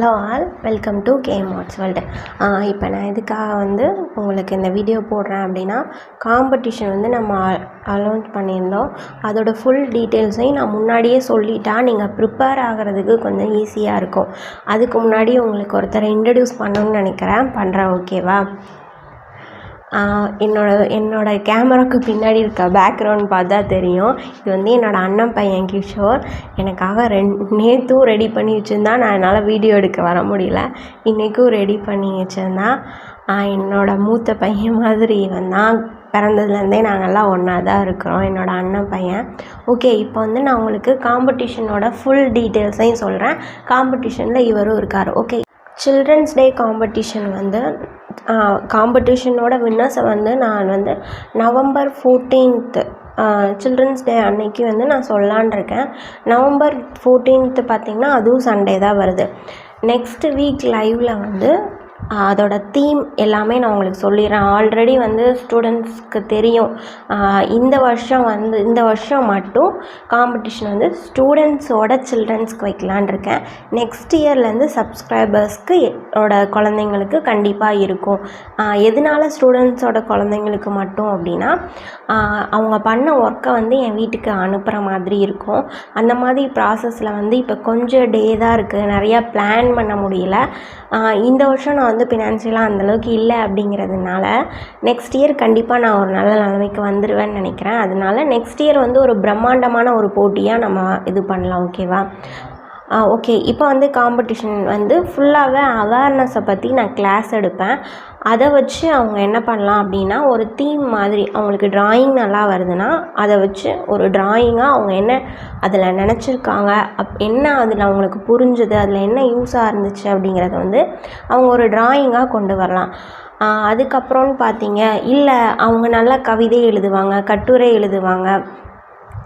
Hello all, welcome to Kemots world. இப்போ நான் எதுக்காக உங்களுக்கு இந்த வீடியோ போடுறேன் அப்படின்னா, காம்படிஷன் நம்ம அலௌன்ஸ் பண்ணியிருந்தோம். அதோட ஃபுல் டீட்டெயில்ஸையும் நான் முன்னாடியே சொல்லிட்டா நீங்கள் ப்ரிப்பேர் ஆகிறதுக்கு கொஞ்சம் ஈஸியாக இருக்கும். அதுக்கு முன்னாடி உங்களுக்கு ஒருத்தரை இன்ட்ரடியூஸ் பண்ணணும்னு நினைக்கிறேன், பண்ணுறேன். ஓகேவா? என்னோட கேமராவுக்கு பின்னாடி இருக்க பேக்ரவுண்ட் பார்த்தா தெரியும். இது என்னோடய அண்ணன் பையன் கிஷோர். எனக்காக நேற்றும் ரெடி பண்ணி வச்சுருந்தான். நான் என்னால் வீடியோ எடுக்க வர முடியல. இன்றைக்கும் ரெடி பண்ணி வச்சுருந்தான். என்னோடய மூத்த பையன் மாதிரி தான். பிறந்ததுலேருந்தே நாங்கள்லாம் ஒன்றா தான் இருக்கிறோம், என்னோடய அண்ணன் பையன். ஓகே, இப்போ நான் உங்களுக்கு காம்படிஷனோட ஃபுல் டீட்டெயில்ஸையும் சொல்கிறேன். காம்படிஷனில் இவரும் இருக்கார். ஓகே, சில்ட்ரன்ஸ் டே காம்படிஷனோட வின்னர்ஸை நான் நவம்பர் 14th சில்ட்ரன்ஸ் டே அன்னைக்கு நான் சொல்லலான் இருக்கேன். நவம்பர் 14th பார்த்திங்கன்னா அதுவும் சண்டே தான் வருது. நெக்ஸ்ட் வீக் லைவில் அதோட தீம் எல்லாமே நான் உங்களுக்கு சொல்லிடுறேன். ஆல்ரெடி ஸ்டூடெண்ட்ஸ்க்கு தெரியும். இந்த வருஷம் மட்டும் காம்படிஷன் ஸ்டூடெண்ட்ஸோட சில்ட்ரன்ஸ்க்கு வைக்கலான் இருக்கேன். நெக்ஸ்ட் இயர்லேருந்து சப்ஸ்கிரைபர்ஸ்க்கு குழந்தைங்களுக்கு கண்டிப்பாக இருக்கும். எதனால ஸ்டூடெண்ட்ஸோட குழந்தைங்களுக்கு மட்டும் அப்படின்னா, அவங்க பண்ண ஒர்க்கை என் வீட்டுக்கு அனுப்புகிற மாதிரி இருக்கும். அந்த மாதிரி ப்ராசஸில் இப்போ கொஞ்சம் டே தான் இருக்குது, நிறையா பிளான் பண்ண முடியல. இந்த வருஷம் நான் ஃபினான்ஷியலாக அந்தளவுக்கு இல்லை அப்படிங்கிறதுனால நெக்ஸ்ட் இயர் கண்டிப்பாக நான் ஒரு நல்ல நிலைமைக்கு வந்துடுவேன்னு நினைக்கிறேன். அதனால நெக்ஸ்ட் இயர் ஒரு பிரம்மாண்டமான ஒரு போட்டியாக நம்ம இது பண்ணலாம். ஓகேவா? ஓகே, இப்போ காம்படிஷன் ஃபுல்லாகவே அவேர்னஸை பற்றி நான் கிளாஸ் எடுப்பேன். அதை வச்சு அவங்க என்ன பண்ணலாம் அப்படின்னா, ஒரு தீம் மாதிரி அவங்களுக்கு ட்ராயிங் நல்லா வருதுன்னா அதை வச்சு ஒரு ட்ராயிங்காக அவங்க என்ன அதில் நினச்சிருக்காங்க, என்ன அதில் அவங்களுக்கு புரிஞ்சுது, அதில் என்ன யூஸாக இருந்துச்சு அப்படிங்கிறத அவங்க ஒரு ட்ராயிங்காக கொண்டு வரலாம். அதுக்கப்புறம்னு பார்த்தீங்க, இல்லை அவங்க நல்லா கவிதை எழுதுவாங்க, கட்டுரை எழுதுவாங்க.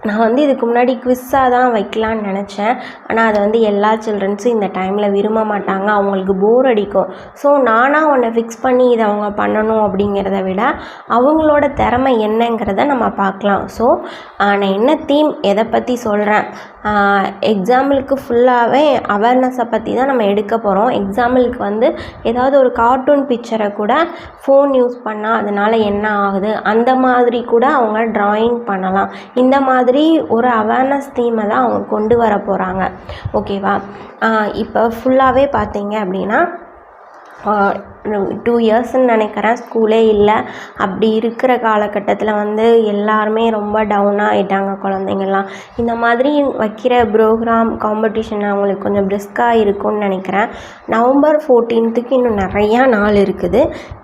நான் இதுக்கு முன்னாடி குவிஸ்ஸாக தான் வைக்கலான்னு நினச்சேன். ஆனால் அதை எல்லா சில்ட்ரன்ஸும் இந்த டைமில் விரும்ப மாட்டாங்க, அவங்களுக்கு போர் அடிக்கும். ஸோ நானாக ஒன்றை ஃபிக்ஸ் பண்ணி இதை அவங்க பண்ணணும் அப்படிங்கிறத விட அவங்களோட திறமை என்னங்கிறத நம்ம பார்க்கலாம். ஸோ நான் என்ன தீம் எதை பற்றி சொல்கிறேன், எக்ஸாம்பிளுக்கு ஃபுல்லாகவே அவேர்னஸை பற்றி தான் நம்ம எடுக்க போகிறோம். எக்ஸாம்பிளுக்கு ஏதாவது ஒரு கார்ட்டூன் பிக்சரை கூட ஃபோன் யூஸ் பண்ணால் அதனால் என்ன ஆகுது, அந்த மாதிரி கூட அவங்க ட்ராயிங் பண்ணலாம். இந்த மாதிரி ஒரு அவேர்னஸ் தீமை தான் அவங்க கொண்டு வர போகிறாங்க. ஓகேவா? இப்போ ஃபுல்லாகவே பார்த்தீங்க அப்படின்னா 2 இயர்ஸ்ன்னு நினைக்கிறேன், ஸ்கூலே இல்லை. அப்படி இருக்கிற காலகட்டத்தில் எல்லாருமே ரொம்ப டவுனாக ஆகிட்டாங்க குழந்தைங்கள்லாம். இந்த மாதிரி வைக்கிற ப்ரோக்ராம் காம்படிஷன் அவங்களுக்கு கொஞ்சம் பிரிஸ்காக இருக்கும்னு நினைக்கிறேன். நவம்பர் 14th இன்னும் நிறையா நாள் இருக்குது.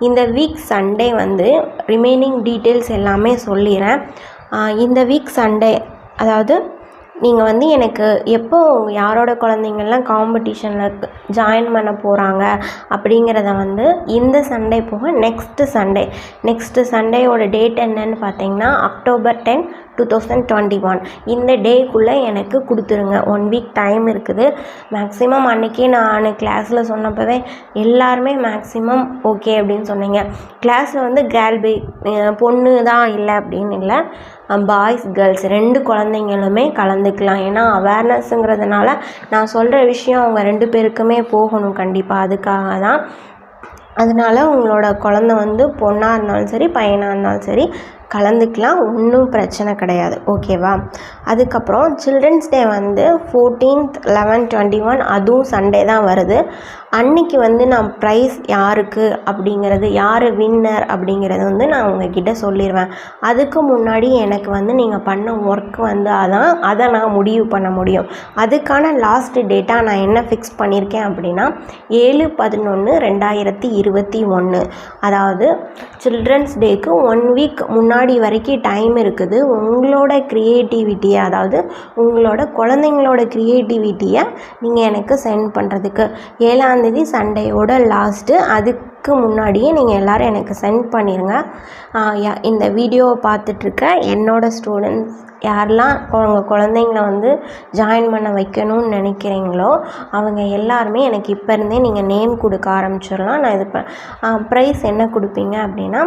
இந்த வீக் சண்டே ரிமைனிங் டீட்டெயில்ஸ் எல்லாமே சொல்லிடுறேன். இந்த வீக் சண்டே, அதாவது நீங்கள் எனக்கு எப்போ யாரோட குழந்தைங்கள்லாம் காம்படிஷனில் ஜாயின் பண்ண போகிறாங்க அப்படிங்கிறத இந்த சண்டே போக நெக்ஸ்ட்டு சண்டேயோட டேட் என்னன்னு பார்த்தீங்கன்னா அக்டோபர் 10, 2021. இந்த டேக்குள்ளே எனக்கு கொடுத்துருங்க. 1 வீக் டைம் இருக்குது. மேக்ஸிமம் அன்றைக்கே நான் கிளாஸில் சொன்னப்பவே எல்லாருமே மேக்ஸிமம் ஓகே அப்படின்னு சொன்னீங்க. கிளாஸில் பொண்ணு தான் இல்லை அப்படின்னு இல்லை, பாய்ஸ் கேர்ள்ஸ் 2 குழந்தைங்களுமே கலந்துக்கலாம். ஏன்னா அவேர்னஸ்ங்கிறதுனால நான் சொல்கிற விஷயம் அவங்க 2 பேருக்குமே போகணும் கண்டிப்பாக. அதுக்காக தான். அதனால் உங்களோட குழந்த பொண்ணாக இருந்தாலும் சரி பையனாக இருந்தாலும் சரி கலந்துக்கலாம், ஒன்றும் பிரச்சனை கிடையாது. ஓகேவா? அதுக்கப்புறம் சில்ட்ரன்ஸ் டே 14th, 11, 21 அதுவும் சண்டே தான் வருது. அன்றைக்கி நான் ப்ரைஸ் யாருக்கு அப்படிங்கிறது, யார் வின்னர் அப்படிங்கிறது நான் உங்ககிட்ட சொல்லிடுவேன். அதுக்கு முன்னாடி எனக்கு நீங்கள் பண்ண ஒர்க் அதை நான் முடிவு பண்ண முடியும். அதுக்கான லாஸ்ட் டேட்டாக நான் என்ன ஃபிக்ஸ் பண்ணியிருக்கேன் அப்படின்னா 7/11/2021. அதாவது சில்ட்ரன்ஸ் டேக்கு 1 வீக் முன்னாடி வரைக்கும் டைம் இருக்குது. உங்களோட க்ரியேட்டிவிட்டியை, அதாவது உங்களோட குழந்தைங்களோட க்ரியேட்டிவிட்டியை நீங்கள் எனக்கு சென்ட் பண்ணுறதுக்கு 7ஆம் தேதி சண்டேயோட லாஸ்ட்டு. அதுக்கு முன்னாடியே நீங்கள் எல்லோரும் எனக்கு சென்ட் பண்ணிடுங்க. இந்த வீடியோவை பார்த்துட்ருக்க என்னோடய ஸ்டூடெண்ட்ஸ் யாரெல்லாம் உங்கள் குழந்தைங்கள ஜாயின் பண்ண வைக்கணும்னு நினைக்கிறீங்களோ அவங்க எல்லாருமே எனக்கு இப்போ இருந்தே நீங்கள் நேம் கொடுக்க ஆரம்பிச்சிடலாம். நான் ப்ரைஸ் என்ன கொடுப்பீங்க அப்படின்னா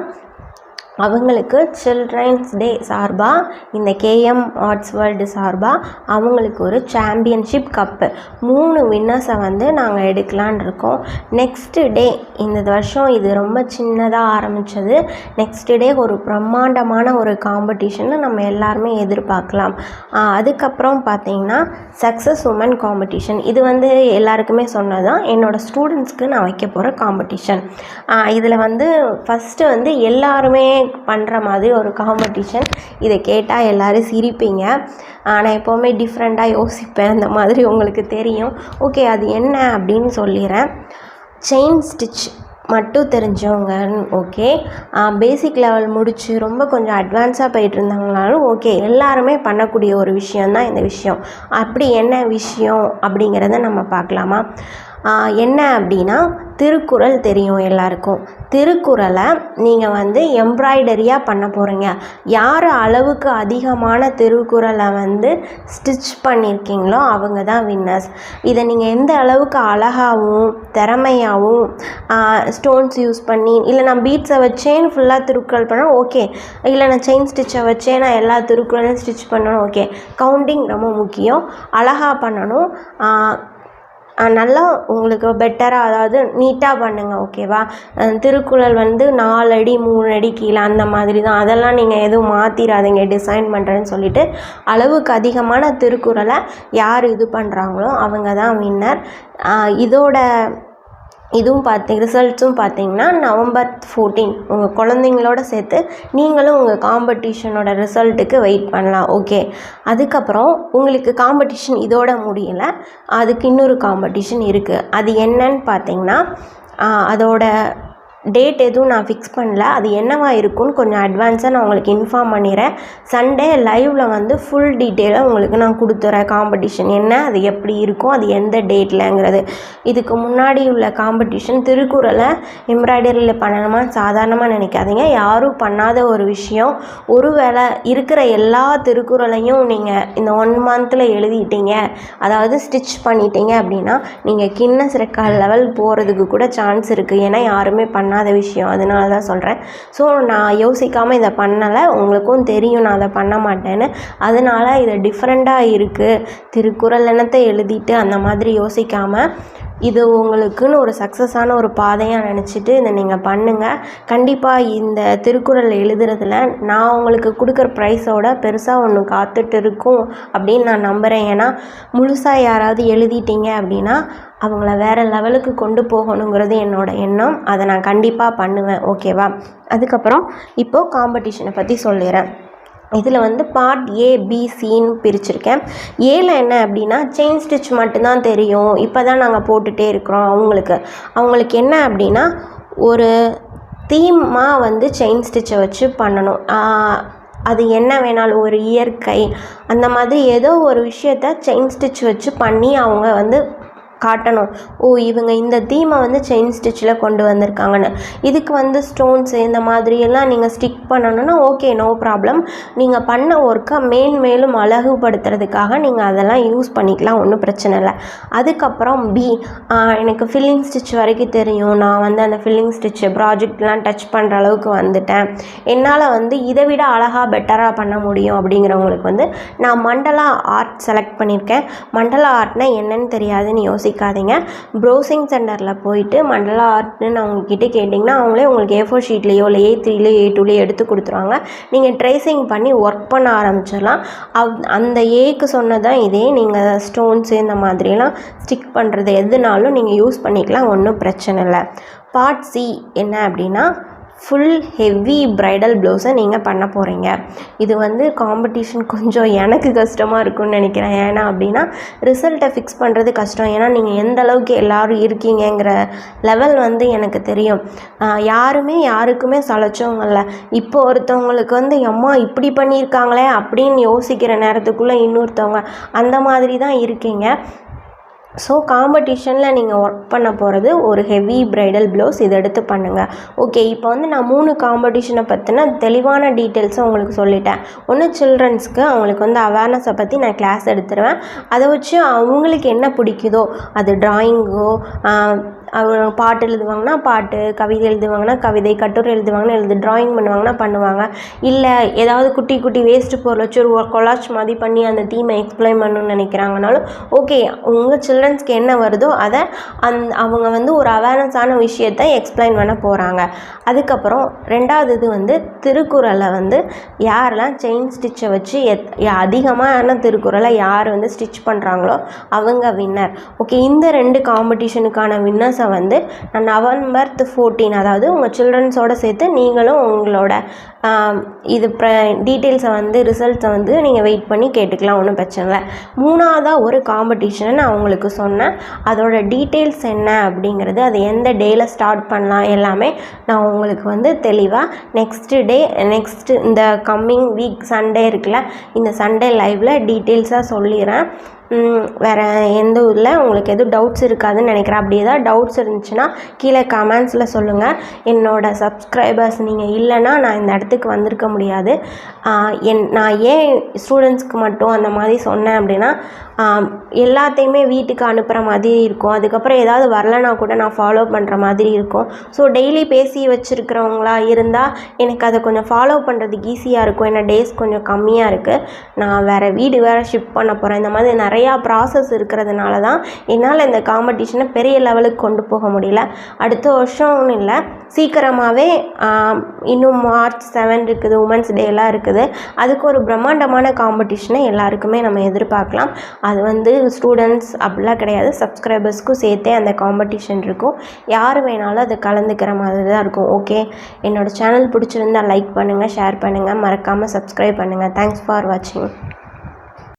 அவங்களுக்கு சில்ட்ரன்ஸ் டே சார்பாக இந்த கேஎம் ஆர்ட்ஸ் வேர்ல்டு சார்பாக அவங்களுக்கு ஒரு சாம்பியன்ஷிப் கப்பு 3 வின்னர்ஸை வந்து நாங்கள் எடுக்கலான் இருக்கோம். நெக்ஸ்ட்டு டே இந்த வருஷம் இது ரொம்ப சின்னதாக ஆரம்பித்தது. நெக்ஸ்ட் டே ஒரு பிரம்மாண்டமான ஒரு காம்படிஷனை நம்ம எல்லாருமே எதிர்பார்க்கலாம். அதுக்கப்புறம் பார்த்திங்கன்னா சக்ஸஸ் உமன் காம்படிஷன். இது வந்து எல்லாருக்குமே சொன்னதான் என்னோடய ஸ்டூடெண்ட்ஸ்க்கு நான் வைக்க போகிற காம்படிஷன். இதில் வந்து ஃபஸ்ட்டு வந்து எல்லாருமே பண்ணுற மாதிரி ஒரு காம்படிஷன். இதை கேட்டால் எல்லோரும் சிரிப்பீங்க. நான் எப்போவுமே டிஃப்ரெண்ட்டாக யோசிப்பேன், அந்த மாதிரி உங்களுக்கு தெரியும். ஓகே, அது என்ன அப்படின்னு சொல்லிடுறேன். செயின் ஸ்டிச் மட்டும் தெரிஞ்சவங்க ஓகே, பேசிக் லெவல் முடித்து ரொம்ப கொஞ்சம் அட்வான்ஸாக போயிட்டு இருந்தாங்கனாலும் ஓகே, எல்லாருமே பண்ணக்கூடிய ஒரு விஷயந்தான் இந்த விஷயம். அப்படி என்ன விஷயம் அப்படிங்கிறத நம்ம பார்க்கலாமா? என்ன அப்படின்னா, திருக்குறள் தெரியும் எல்லாருக்கும். திருக்குறளை நீங்கள் வந்து எம்ப்ராய்டரியாக பண்ண போகிறீங்க. யார் அளவுக்கு அதிகமான திருக்குறளை வந்து ஸ்டிச் பண்ணியிருக்கீங்களோ அவங்க தான் வின்னர்ஸ். இதை நீங்கள் எந்த அளவுக்கு அழகாகவும் திறமையாகவும் ஸ்டோன்ஸ் யூஸ் பண்ணி, இல்லை நான் பீட்ஸை வச்சேன்னு ஃபுல்லாக திருக்குறள் பண்ணால் ஓகே, இல்லை நான் செயின் ஸ்டிச்சை வச்சே நான் எல்லா திருக்குறளையும் ஸ்டிச் பண்ணணும் ஓகே. கவுண்டிங் ரொம்ப முக்கியம். அழகாக பண்ணணும். நல்லா உங்களுக்கு பெட்டராக, அதாவது நீட்டாக பண்ணுங்கள் ஓகேவா. திருக்குறள் வந்து 4 அடி 3 அடி கீழே அந்த மாதிரி தான். அதெல்லாம் நீங்கள் எதுவும் மாற்றிடாதீங்க டிசைன் பண்ணுறேன்னு சொல்லிவிட்டு. அளவுக்கு அதிகமான திருக்குறளை யார் இது பண்ணுறாங்களோ அவங்க தான் வின்னர். இதுவும் ரிசல்ட்ஸும் பார்த்தீங்கன்னா November 14 உங்கள் குழந்தைங்களோட சேர்த்து நீங்களும் உங்கள் காம்படிஷனோட ரிசல்ட்டுக்கு வெயிட் பண்ணலாம் ஓகே. அதுக்கப்புறம் உங்களுக்கு காம்படிஷன் இதோட முடியலை, அதுக்கு இன்னொரு காம்படிஷன் இருக்குது. அது என்னன்னு பார்த்தீங்கன்னா, அதோட டேட் எதுவும் நான் ஃபிக்ஸ் பண்ணல. அது என்னவா இருக்குன்னு கொஞ்சம் அட்வான்ஸாக நான் உங்களுக்கு இன்ஃபார்ம் பண்ணிடுறேன். சண்டே லைவில் வந்து ஃபுல் டீட்டெயிலாக உங்களுக்கு நான் கொடுத்துட்றேன். காம்படிஷன் என்ன, அது எப்படி இருக்கும், அது எந்த டேட்லங்கிறது. இதுக்கு முன்னாடி உள்ள காம்படிஷன் திருக்குறளை எம்ப்ராய்டரியில் பண்ணணுமா சாதாரணமாக நினைக்காதீங்க. யாரும் பண்ணாத ஒரு விஷயம். ஒருவேளை இருக்கிற எல்லா திருக்குறளையும் நீங்கள் இந்த 1 மந்தில் எழுதிட்டீங்க, அதாவது ஸ்டிச் பண்ணிட்டீங்க அப்படின்னா நீங்கள் கின்னஸ் ரெக்கார்ட் லெவல் போகிறதுக்கு கூட சான்ஸ் இருக்குது. ஏன்னா யாருமே பண்ணாத விஷயம், அதனால தான் சொல்கிறேன். ஸோ நான் யோசிக்காமல் இதை பண்ணலை. உங்களுக்கும் தெரியும் நான் அதை பண்ண மாட்டேன்னு. அதனால் இதை டிஃப்ரெண்ட்டாக இருக்குது. திருக்குறள் என்னத்தை எழுதிட்டு அந்த மாதிரி யோசிக்காமல் இது உங்களுக்குன்னு ஒரு சக்ஸஸான ஒரு பாதையாக நினச்சிட்டு இதை நீங்கள் பண்ணுங்கள். கண்டிப்பாக இந்த திருக்குறள் எழுதுறதுல நான் உங்களுக்கு கொடுக்குற ப்ரைஸோட பெருசாக ஒன்று காத்துட்டு இருக்கும் அப்படின்னு நான் நம்புகிறேன். ஏன்னா முழுசாக யாராவது எழுதிட்டீங்க அப்படின்னா அவங்கள வேறு லெவலுக்கு கொண்டு போகணுங்கிறது என்னோடய எண்ணம். அதை நான் கண்டிப்பாக பண்ணுவேன் ஓகேவா. அதுக்கப்புறம் இப்போது காம்படிஷனை பற்றி சொல்லிடுறேன். இதில் வந்து பார்ட் ஏபிசின்னு பிரிச்சுருக்கேன். ஏல என்ன அப்படின்னா செயின் ஸ்டிச் மட்டும்தான் தெரியும், இப்போ தான் நாங்கள் போட்டுகிட்டே இருக்கிறோம். அவங்களுக்கு என்ன அப்படின்னா ஒரு தீமாக வந்து செயின் ஸ்டிச்சை வச்சு பண்ணணும். அது என்ன வேணாலும் ஒரு இயற்கை அந்த மாதிரி ஏதோ ஒரு விஷயத்த செயின் ஸ்டிச் வச்சு பண்ணி அவங்க வந்து காட்டணும். இவங்க இந்த தீமை வந்து செயின் ஸ்டிச்சில் கொண்டு வந்திருக்காங்கன்னு. இதுக்கு வந்து ஸ்டோன்ஸு இந்த மாதிரியெல்லாம் நீங்கள் ஸ்டிக் பண்ணணுன்னா ஓகே, நோ ப்ராப்ளம். நீங்கள் பண்ண ஒர்க்கை மேலும் அழகுபடுத்துறதுக்காக நீங்கள் அதெல்லாம் யூஸ் பண்ணிக்கலாம், ஒன்றும் பிரச்சனை இல்லை. அதுக்கப்புறம் எனக்கு ஃபில்லிங் ஸ்டிச் வரைக்கும் தெரியும். நான் வந்து அந்த ஃபில்லிங் ஸ்டிச்சு ப்ராஜெக்ட்லாம் டச் பண்ணுற அளவுக்கு வந்துட்டேன். என்னால் வந்து இதை விட அழகாக பெட்டராக பண்ண முடியும் அப்படிங்கிறவங்களுக்கு வந்து நான் மண்டலா ஆர்ட் செலக்ட் பண்ணியிருக்கேன். மண்டலா ஆர்ட்னால் என்னன்னு தெரியாதுன்னு யோசிக்காதீங்க. ப்ரௌசிங் சென்டரில் போயிட்டு மண்டலா ஆர்ட்னு அவங்கக்கிட்ட கேட்டிங்கன்னா அவங்களே உங்களுக்கு A4 ஷீட்லேயோ இல்லை A3லேயோ A2லேயோ எடுத்து கொடுத்துருவாங்க. நீங்கள் ட்ரேசிங் பண்ணி ஒர்க் பண்ண ஆரம்பிச்சிடலாம். அந்த ஏக்கு சொன்னதான் இதே. நீங்கள் ஸ்டோன்ஸு இந்த மாதிரியெல்லாம் ஸ்டிக் பண்ணுறது எதுனாலும் நீங்கள் யூஸ் பண்ணிக்கலாம், ஒன்றும் பிரச்சனை இல்லை. பார்ட் சி என்ன அப்படின்னா ஃபுல் ஹெவி ப்ரைடல் ப்ளவுஸை நீங்கள் பண்ண போகிறீங்க. இது வந்து காம்படிஷன் கொஞ்சம் எனக்கு கஷ்டமாக இருக்கும்னு நினைக்கிறேன். ஏன்னா அப்படின்னா ரிசல்ட்டை ஃபிக்ஸ் பண்ணுறது கஷ்டம். ஏன்னா நீங்கள் எந்த அளவுக்கு எல்லோரும் இருக்கீங்கிற லெவல் வந்து எனக்கு தெரியும். யாருக்குமே சளைச்சவங்கல்ல. இப்போ ஒருத்தவங்களுக்கு வந்து அம்மா இப்படி பண்ணியிருக்காங்களே அப்படின்னு யோசிக்கிற நேரத்துக்குள்ளே இன்னொருத்தவங்க அந்த மாதிரி தான் இருக்கீங்க. ஸோ காம்படிஷனில் நீங்கள் ஒர்க் பண்ண போகிறது ஒரு ஹெவி ப்ரைடல் ப்ளவுஸ். இதை எடுத்து பண்ணுங்கள் ஓகே. இப்போ வந்து நான் 3 காம்படிஷனை பற்றின தெளிவான டீட்டெயில்ஸை உங்களுக்கு சொல்லிட்டேன். ஒன்று சில்ட்ரன்ஸ்க்கு அவங்களுக்கு வந்து அவேர்னஸை பற்றி நான் கிளாஸ் எடுத்துருவேன். அதை வச்சு அவங்களுக்கு என்ன பிடிக்குதோ, அது ட்ராயிங்கோ பாட்டு எழுதுவாங்கன்னா பாட்டு, கவிதை எழுதுவாங்கன்னா கவிதை, கட்டுரை எழுதுவாங்கன்னா ட்ராயிங் பண்ணுவாங்கன்னா பண்ணுவாங்க. இல்லை ஏதாவது குட்டி குட்டி வேஸ்ட்டு பொருள் வச்சு ஒரு கொலாச் மாதிரி பண்ணி அந்த தீமை எக்ஸ்பிளைன் பண்ணணும்னு நினைக்கிறாங்கனாலும் ஓகே, உங்கள் சில்ட்ரன்ஸ்க்கு என்ன வருதோ அதை அவங்க வந்து ஒரு அவேர்னஸான விஷயத்தை எக்ஸ்பிளைன் பண்ண போகிறாங்க. அதுக்கப்புறம் 2வது இது வந்து திருக்குறளை வந்து யாரெல்லாம் செயின் ஸ்டிச்சை வச்சு அதிகமான திருக்குறளை யார் வந்து ஸ்டிச் பண்ணுறாங்களோ அவங்க வின்னர். ஓகே, இந்த 2 காம்படிஷனுக்கான வின்னர்ஸை வந்து நான் நவம்பர் 14, அதாவது உங்கள் சில்ட்ரன்ஸோடு சேர்த்து நீங்களும் உங்களோட இது டீட்டெயில்ஸை வந்து ரிசல்ட்ஸை வந்து நீங்கள் வெயிட் பண்ணி கேட்டுக்கலாம், ஒன்றும் பிரச்சனை இல்லை. 3ஆவதாக ஒரு காம்படிஷனை நான் உங்களுக்கு சொன்னேன். அதோட டீட்டெயில்ஸ் என்ன அப்படிங்கிறது, அது எந்த டேயில் ஸ்டார்ட் பண்ணலாம் எல்லாமே நான் உங்களுக்கு வந்து தெளிவாக நெக்ஸ்ட்டு இந்த கம்மிங் வீக் சண்டே இருக்குல்ல, இந்த சண்டே லைவில் டீட்டெயில்ஸாக சொல்லிடுறேன். வேறு எந்த ஊரில் உங்களுக்கு எதுவும் டவுட்ஸ் இருக்காதுன்னு நினைக்கிறேன். அப்படி ஏதாவது டவுட்ஸ் இருந்துச்சுன்னா கீழே கமெண்ட்ஸில் சொல்லுங்கள். என்னோடய சப்ஸ்கிரைபர்ஸ் நீங்கள் இல்லைன்னா நான் இந்த இடத்துக்கு வந்திருக்க முடியாது. நான் ஏன் ஸ்டூடெண்ட்ஸ்க்கு மட்டும் அந்த மாதிரி சொன்னேன் அப்படின்னா, எல்லாத்தையுமே வீட்டுக்கு அனுப்புகிற மாதிரி இருக்கும். அதுக்கப்புறம் ஏதாவது வரலைன்னா கூட நான் ஃபாலோ பண்ணுற மாதிரி இருக்கும். ஸோ டெய்லி பேசி வச்சுருக்கிறவங்களா இருந்தால் எனக்கு அதை கொஞ்சம் ஃபாலோ பண்ணுறதுக்கு ஈஸியாக இருக்கும். ஏன்னா டேஸ் கொஞ்சம் கம்மியாக இருக்குது. நான் வீடு வேறு ஷிஃப்ட் பண்ண போகிறேன். இந்த மாதிரி நிறையா ப்ராசஸ் இருக்கிறதுனால தான் என்னால் இந்த காம்படிஷனை பெரிய லெவலுக்கு கொண்டு போக முடியல. அடுத்த வருஷம்னு இல்லை, சீக்கிரமாகவே இன்னும் March 7 இருக்குது, உமன்ஸ் டேலாம் இருக்குது. அதுக்கு ஒரு பிரம்மாண்டமான காம்படிஷனை எல்லாருக்குமே நம்ம எதிர்பார்க்கலாம். அது வந்து ஸ்டூடெண்ட்ஸ் அப்படிலாம் கிடையாது, சப்ஸ்கிரைபர்ஸ்க்கும் சேர்த்தே அந்த காம்படிஷன் இருக்கும். யார் வேணாலும் அதை கலந்துக்கிற மாதிரி தான் இருக்கும். ஓகே, என்னோடய சேனல் பிடிச்சிருந்தால் லைக் பண்ணுங்கள், ஷேர் பண்ணுங்கள், மறக்காமல் சப்ஸ்கிரைப் பண்ணுங்கள். தேங்க்ஸ் ஃபார் வாட்சிங்.